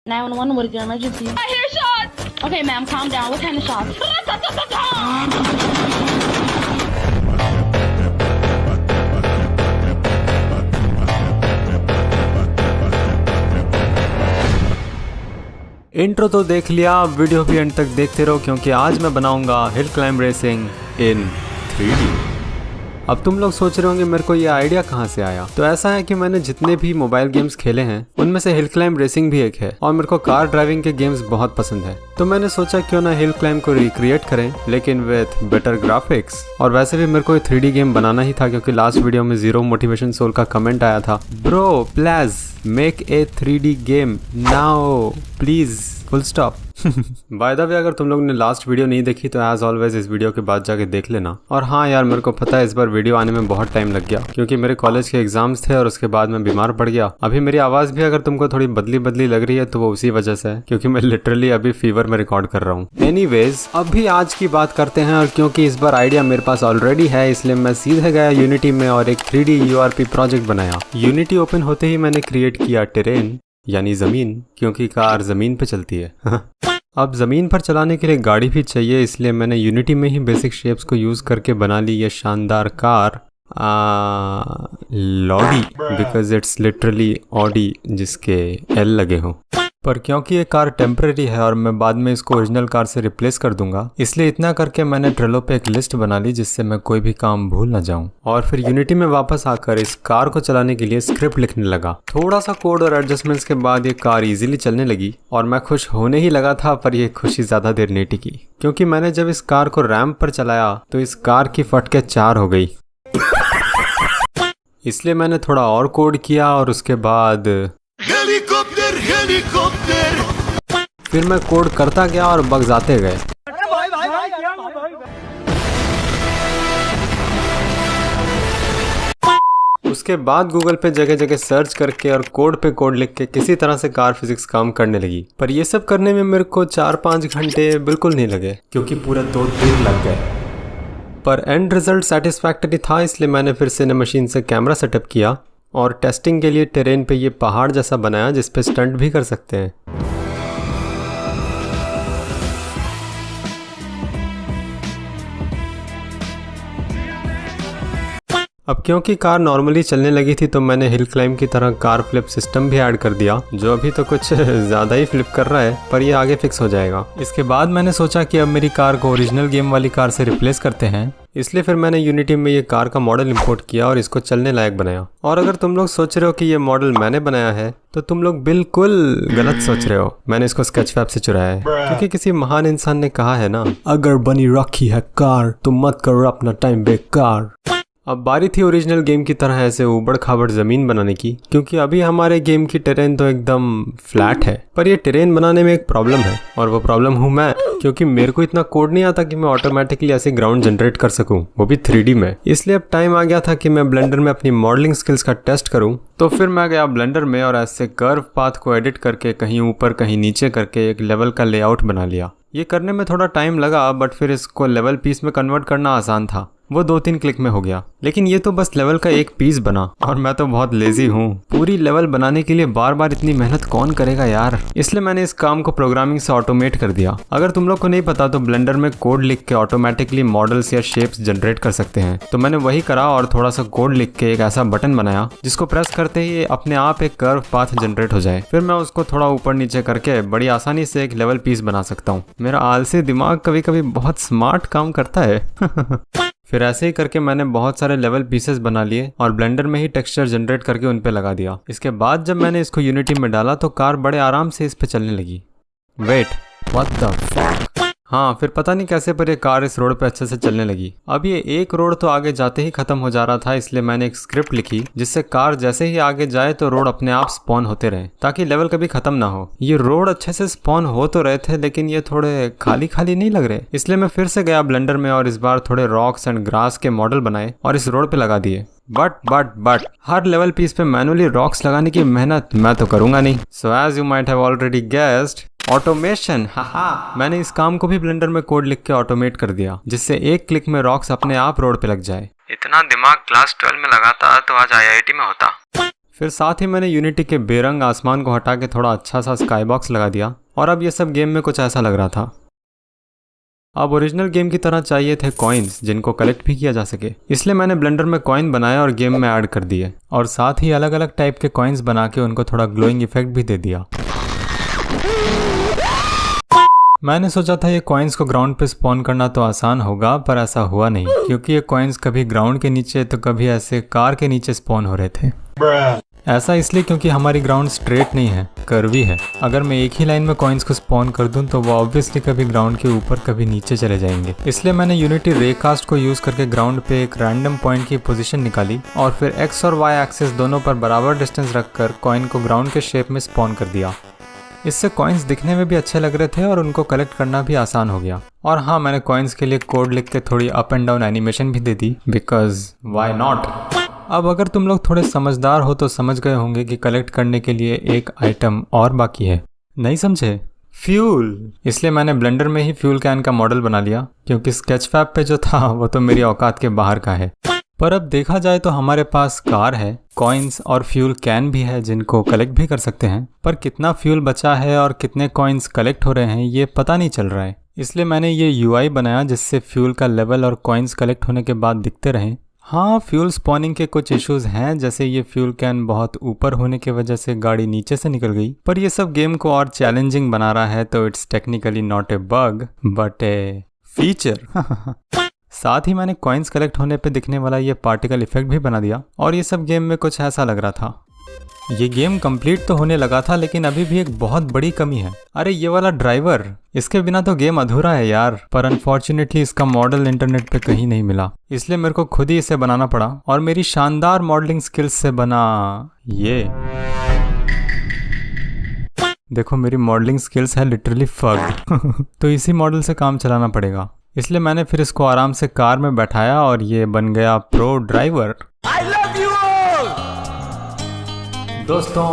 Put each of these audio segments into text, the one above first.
911, what is your emergency? I hear shots! Okay, ma'am, calm down. What kind of shots? Intro तो देख लिया, video भी and तक देखते रहो क्योंकि आज मैं बनाऊंगा हिल क्लाइंब रेसिंग इन 3D। अब तुम लोग सोच रहे होंगे मेरे को ये आइडिया कहाँ से आया। तो ऐसा है कि मैंने जितने भी मोबाइल गेम्स खेले हैं उनमें से हिल क्लाइंब रेसिंग भी एक है और मेरे को कार ड्राइविंग के गेम्स बहुत पसंद है। तो मैंने सोचा क्यों ना हिल क्लाइंब को रिक्रिएट करें लेकिन विथ बेटर ग्राफिक्स। और वैसे भी मेरे को ये 3D गेम बनाना ही था क्योंकि लास्ट वीडियो में जीरो मोटिवेशन सोल का कमेंट आया था, bro please make a 3D game now please full stop. By the way अगर तुम लोग ने लास्ट वीडियो नहीं देखी तो एज ऑलवेज इस वीडियो के बाद जाके देख लेना। और हाँ यार, मेरे को पता है इस बार वीडियो आने में बहुत टाइम लग गया क्योंकि मेरे कॉलेज के एग्जाम्स थे और उसके बाद मैं बीमार पड़ गया। अभी मेरी आवाज भी अगर तुमको थोड़ी बदली बदली लग रही है तो वो उसी वजह से है क्योंकि मैं लिटरली अभी फीवर में रिकॉर्ड कर रहा हूँ। एनीवेज अभी आज की बात करते हैं और क्योंकि इस बार आइडिया मेरे पास ऑलरेडी है इसलिए मैं सीधे गया यूनिटी में और एक 3D URP प्रोजेक्ट बनाया। यूनिटी ओपन होते ही मैंने क्रिएट किया टेरेन यानी जमीन, क्योंकि कार जमीन पे चलती है। अब ज़मीन पर चलाने के लिए गाड़ी भी चाहिए इसलिए मैंने यूनिटी में ही बेसिक शेप्स को यूज़ करके बना ली ये शानदार कार लॉडी, बिकॉज इट्स लिटरली ऑडी जिसके एल लगे हों। पर क्योंकि ये कार टेम्परेरी है और मैं बाद में इसको ओरिजिनल कार से रिप्लेस कर दूंगा इसलिए इतना करके मैंने ट्रेलो पे एक लिस्ट बना ली जिससे मैं कोई भी काम भूल ना जाऊं। और फिर यूनिटी में वापस आकर इस कार को चलाने के लिए स्क्रिप्ट लिखने लगा। थोड़ा सा कोड और एडजस्टमेंट्स के बाद ये कार इजीली चलने लगी और मैं खुश होने ही लगा था, पर ये खुशी ज्यादा देर नहीं टिकी क्योंकि मैंने जब इस कार को रैंप पर चलाया तो इस कार की फटके 4 हो गई। इसलिए मैंने थोड़ा और कोड किया और उसके बाद फिर मैं कोड करता गया और बग्स आते गए। उसके बाद गूगल पे जगह जगह सर्च करके और कोड पे कोड लिख के किसी तरह से कार फिजिक्स काम करने लगी। पर ये सब करने में मेरे को 4-5 घंटे बिल्कुल नहीं लगे क्योंकि पूरे 2 दिन लग गए। पर एंड रिजल्ट सेटिस्फैक्टरी था इसलिए मैंने फिर से मशीन से कैमरा सेटअप किया और टेस्टिंग के लिए टेरेन पे ये पहाड़ जैसा बनाया जिस पे स्टंट भी कर सकते हैं। अब क्योंकि कार नॉर्मली चलने लगी थी तो मैंने हिल क्लाइंब की तरह कार फ्लिप सिस्टम भी ऐड कर दिया जो अभी तो कुछ ज़्यादा ही फ्लिप कर रहा है, पर ये आगे फिक्स हो जाएगा। इसके बाद मैंने सोचा कि अब मेरी कार को ओरिजिनल गेम वाली कार से रिप्लेस करते हैं, इसलिए फिर मैंने यूनिटी में ये कार का मॉडल इंपोर्ट किया और इसको चलने लायक बनाया। और अगर तुम लोग सोच रहे हो कि ये मॉडल मैंने बनाया है तो तुम लोग बिल्कुल गलत सोच रहे हो। मैंने इसको स्केचफैब से चुराया है क्योंकि किसी महान इंसान ने कहा है ना, अगर बनी रखी है कार तो मत करो अपना टाइम बेकार। अब बारी थी ओरिजिनल गेम की तरह ऐसे ऊबड़ खाबड़ ज़मीन बनाने की क्योंकि अभी हमारे गेम की टेरेन तो एकदम फ्लैट है, पर ये टेरेन बनाने में एक प्रॉब्लम है और वो प्रॉब्लम हूँ मैं, क्योंकि मेरे को इतना कोड नहीं आता कि मैं ऑटोमेटिकली ऐसे ग्राउंड जनरेट कर सकूं, वो भी 3D में। इसलिए अब टाइम आ गया था कि मैं ब्लेंडर में अपनी मॉडलिंग स्किल्स का टेस्ट करूं। तो फिर मैं गया ब्लेंडर में और ऐसे कर्व पाथ को एडिट करके कहीं ऊपर कहीं नीचे करके एक लेवल का लेआउट बना लिया। ये करने में थोड़ा टाइम लगा बट फिर इसको लेवल पीस में कन्वर्ट करना आसान था, वो 2-3 क्लिक में हो गया। लेकिन ये तो बस लेवल का एक पीस बना और मैं तो बहुत लेजी हूँ, पूरी लेवल बनाने के लिए बार बार इतनी मेहनत कौन करेगा यार। इसलिए मैंने इस काम को प्रोग्रामिंग से ऑटोमेट कर दिया। अगर तुम लोग को नहीं पता तो ब्लेंडर में कोड लिख के ऑटोमेटिकली मॉडल्स या शेप्स जनरेट कर सकते हैं, तो मैंने वही करा और थोड़ा सा कोड लिख के एक ऐसा बटन बनाया जिसको प्रेस करते ही अपने आप एक कर्व पाथ जनरेट हो जाए। फिर मैं उसको थोड़ा ऊपर नीचे करके बड़ी आसानी से एक लेवल पीस बना सकता हूँ। मेरा आलसी दिमाग कभी कभी बहुत स्मार्ट काम करता है। फिर ऐसे ही करके मैंने बहुत सारे लेवल पीसेस बना लिए और ब्लेंडर में ही टेक्सचर जनरेट करके उन पे लगा दिया। इसके बाद जब मैंने इसको यूनिटी में डाला तो कार बड़े आराम से इस पे चलने लगी। Wait, what the fuck. हाँ, फिर पता नहीं कैसे पर ये कार इस रोड पे अच्छे से चलने लगी। अब ये एक रोड तो आगे जाते ही खत्म हो जा रहा था, इसलिए मैंने एक स्क्रिप्ट लिखी जिससे कार जैसे ही आगे जाए तो रोड अपने आप स्पॉन होते रहे ताकि लेवल कभी खत्म ना हो। ये रोड अच्छे से स्पॉन हो तो रहे थे लेकिन ये थोड़े खाली खाली नहीं लग रहे, इसलिए मैं फिर से गया ब्लेंडर में और इस बार थोड़े रॉक्स एंड ग्रास के मॉडल बनाए और इस रोड पे लगा दिए। बट हर लेवल पीस पे मैनुअली रॉक्स लगाने की मेहनत मैं तो करूंगा नहीं। So as you might have already guessed, automation. हाहा, मैंने इस काम को भी ब्लेंडर में कोड लिख के ऑटोमेट कर दिया जिससे एक क्लिक में रॉक्स अपने आप रोड पे लग जाए। इतना दिमाग क्लास 12 में लगाता तो आज IIT में होता। फिर साथ ही मैंने यूनिटी के बेरंग आसमान को हटा के थोड़ा अच्छा सा स्काई बॉक्स लगा दिया और अब ये सब गेम में कुछ ऐसा लग रहा था। अब ओरिजिनल गेम की तरह चाहिए थे कॉइन्स जिनको कलेक्ट भी किया जा सके, इसलिए मैंने ब्लेंडर में कॉइन बनाया और गेम में ऐड कर दिए और साथ ही अलग अलग टाइप के कॉइन्स बना के उनको थोड़ा ग्लोइंग इफेक्ट भी दे दिया। मैंने सोचा था ये कॉइन्स को ग्राउंड पे स्पॉन करना तो आसान होगा, पर ऐसा हुआ नहीं क्योंकि ये कॉइन्स कभी ग्राउंड के नीचे तो कभी ऐसे कार के नीचे स्पॉन हो रहे थे। ऐसा इसलिए क्योंकि हमारी ग्राउंड स्ट्रेट नहीं है, कर्वी है। अगर मैं एक ही लाइन में कॉइन्स को स्पॉन कर दूं तो वो ऑब्वियसली कभी ग्राउंड के ऊपर कभी नीचे चले जाएंगे। इसलिए मैंने यूनिटी रेकास्ट को यूज करके ग्राउंड पे एक रैंडम पॉइंट की पोजीशन निकाली और फिर एक्स और वाई एक्सिस दोनों पर बराबर डिस्टेंस रखकर कॉइन को ग्राउंड के शेप में स्पॉन कर दिया। इससे कॉइन्स दिखने में भी अच्छे लग रहे थे और उनको कलेक्ट करना भी आसान हो गया। और हाँ, मैंने कॉइन्स के लिए कोड लिख के थोड़ी अप एंड डाउन एनिमेशन भी दे दी, बिकॉज व्हाई नॉट। अब अगर तुम लोग थोड़े समझदार हो तो समझ गए होंगे कि कलेक्ट करने के लिए एक आइटम और बाकी है। नहीं समझे? फ्यूल। इसलिए मैंने ब्लेंडर में ही फ्यूल कैन का मॉडल बना लिया क्योंकि स्केचफैब पे जो था वो तो मेरी औकात के बाहर का है। पर अब देखा जाए तो हमारे पास कार है, कॉइन्स और फ्यूल कैन भी है जिनको कलेक्ट भी कर सकते हैं, पर कितना फ्यूल बचा है और कितने कॉइन्स कलेक्ट हो रहे हैं ये पता नहीं चल रहा है। इसलिए मैंने ये यूआई बनाया जिससे फ्यूल का लेवल और कॉइन्स कलेक्ट होने के बाद दिखते रहें। हाँ, फ्यूल स्पॉनिंग के कुछ इश्यूज हैं, जैसे ये फ्यूल कैन बहुत ऊपर होने की वजह से गाड़ी नीचे से निकल गई, पर ये सब गेम को और चैलेंजिंग बना रहा है, तो it's technically not a bug but A feature. साथ ही मैंने कॉइन्स कलेक्ट होने पे दिखने वाला ये पार्टिकल इफेक्ट भी बना दिया और ये सब गेम में कुछ ऐसा लग रहा था। ये गेम कंप्लीट तो होने लगा था, लेकिन अभी भी एक बहुत बड़ी कमी है। अरे ये वाला ड्राइवर, इसके बिना तो गेम अधूरा है यार। पर अनफॉर्चुनेटली इसका मॉडल इंटरनेट पे कहीं नहीं मिला, इसलिए मेरे को खुद ही इसे बनाना पड़ा और मेरी शानदार मॉडलिंग स्किल्स से बना ये। देखो मेरी मॉडलिंग स्किल्स है लिटरली फक्ड। तो इसी मॉडल से काम चलाना पड़ेगा, इसलिए मैंने फिर इसको आराम से कार में बैठाया और ये बन गया pro driver. I love you all! दोस्तों,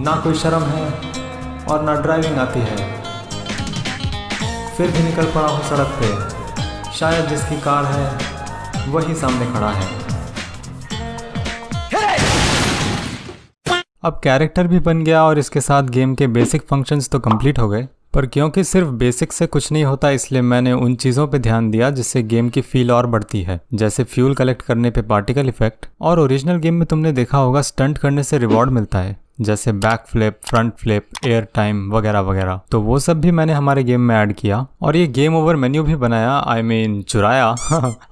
ना कोई शर्म है और ना ड्राइविंग आती है, फिर भी निकल पड़ा हूँ सड़क पे। शायद जिसकी कार है वही सामने खड़ा है। अब कैरेक्टर भी बन गया और इसके साथ गेम के बेसिक फंक्शंस तो कंप्लीट हो गए, पर क्योंकि सिर्फ बेसिक से कुछ नहीं होता इसलिए मैंने उन चीज़ों पे ध्यान दिया जिससे गेम की फील और बढ़ती है, जैसे फ्यूल कलेक्ट करने पे पार्टिकल इफेक्ट, और ओरिजिनल गेम में तुमने देखा होगा स्टंट करने से रिवॉर्ड मिलता है, जैसे back flip, front flip, air time वगैरह वगैरह। तो वो सब भी मैंने हमारे गेम में ऐड किया और ये गेम ओवर मेन्यू भी बनाया, I mean चुराया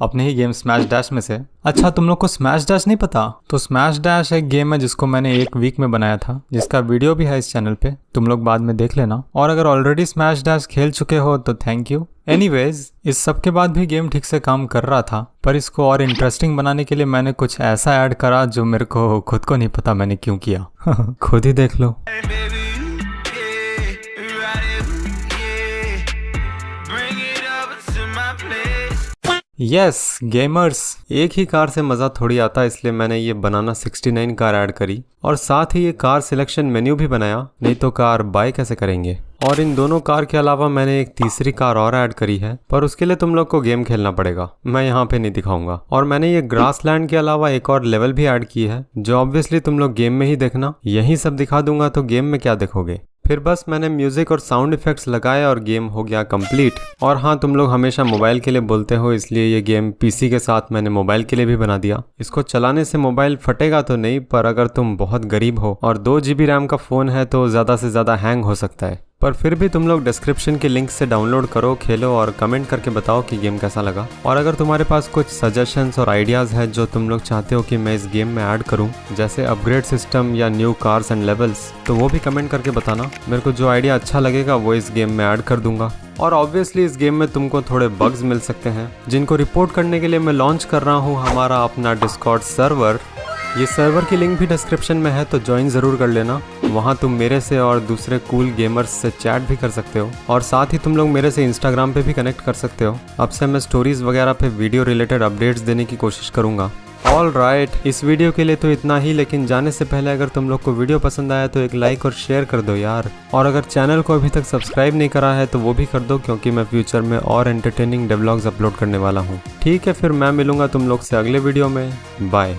अपने ही गेम स्मैश डैश में से। अच्छा, तुम लोग को स्मैश डैश नहीं पता? तो स्मैश डैश एक गेम है जिसको मैंने एक वीक में बनाया था, जिसका वीडियो भी है इस चैनल पे, तुम लोग बाद में देख लेना। और अगर ऑलरेडी स्मैश डैश खेल चुके हो तो थैंक यू। एनीवेज, इस सब के बाद भी गेम ठीक से काम कर रहा था, पर इसको और इंटरेस्टिंग बनाने के लिए मैंने कुछ ऐसा ऐड करा जो मेरे को खुद को नहीं पता मैंने क्यों किया। खुद ही देख लो। यस गेमर्स, एक ही कार से मज़ा थोड़ी आता, इसलिए मैंने ये बनाना 69 कार ऐड करी और साथ ही ये कार सिलेक्शन मेन्यू भी बनाया, नहीं तो कार बाय कैसे करेंगे। और इन दोनों कार के अलावा मैंने एक तीसरी कार और ऐड करी है, पर उसके लिए तुम लोग को गेम खेलना पड़ेगा, मैं यहाँ पे नहीं दिखाऊंगा। और मैंने ये ग्रासलैंड के अलावा एक और लेवल भी ऐड की है, जो ऑब्वियसली तुम लोग गेम में ही देखना, यही सब दिखा दूंगा तो गेम में क्या देखोगे। फिर बस मैंने म्यूजिक और साउंड इफेक्ट्स लगाए और गेम हो गया कंप्लीट। और हाँ, तुम लोग हमेशा मोबाइल के लिए बोलते हो, इसलिए ये गेम पीसी के साथ मैंने मोबाइल के लिए भी बना दिया। इसको चलाने से मोबाइल फटेगा तो नहीं, पर अगर तुम बहुत गरीब हो और 2 GB रैम का फ़ोन है तो ज़्यादा से ज़्यादा हैंग हो सकता है। पर फिर भी तुम लोग डिस्क्रिप्शन के लिंक से डाउनलोड करो, खेलो और कमेंट करके बताओ कि गेम कैसा लगा। और अगर तुम्हारे पास कुछ सजेशंस और आइडियाज़ है जो तुम लोग चाहते हो कि मैं इस गेम में ऐड करूं, जैसे अपग्रेड सिस्टम या न्यू कार्स एंड लेवल्स, तो वो भी कमेंट करके बताना। मेरे को जो आइडिया अच्छा लगेगा वो इस गेम में ऐड कर दूंगा। और ऑब्वियसली इस गेम में तुमको थोड़े बग्स मिल सकते हैं, जिनको रिपोर्ट करने के लिए मैं लॉन्च कर रहा हूँ हमारा अपना डिस्कॉर्ड सर्वर। ये सर्वर की लिंक भी डिस्क्रिप्शन में है, तो ज्वाइन ज़रूर कर लेना। वहाँ तुम मेरे से और दूसरे कूल गेमर्स से चैट भी कर सकते हो, और साथ ही तुम लोग मेरे से इंस्टाग्राम पे भी कनेक्ट कर सकते हो। अब से मैं स्टोरीज़ वगैरह पे वीडियो रिलेटेड अपडेट्स देने की कोशिश करूँगा। ऑल राइट, इस वीडियो के लिए तो इतना ही, लेकिन जाने से पहले अगर तुम लोग को वीडियो पसंद आया तो एक लाइक और शेयर कर दो यार। और अगर चैनल को अभी तक सब्सक्राइब नहीं करा है तो वो भी कर दो, क्योंकि मैं फ्यूचर में और एंटरटेनिंग व्लॉग्स अपलोड करने वाला हूँ। ठीक है, फिर मैं मिलूंगा तुम लोग से अगले वीडियो में। बाय।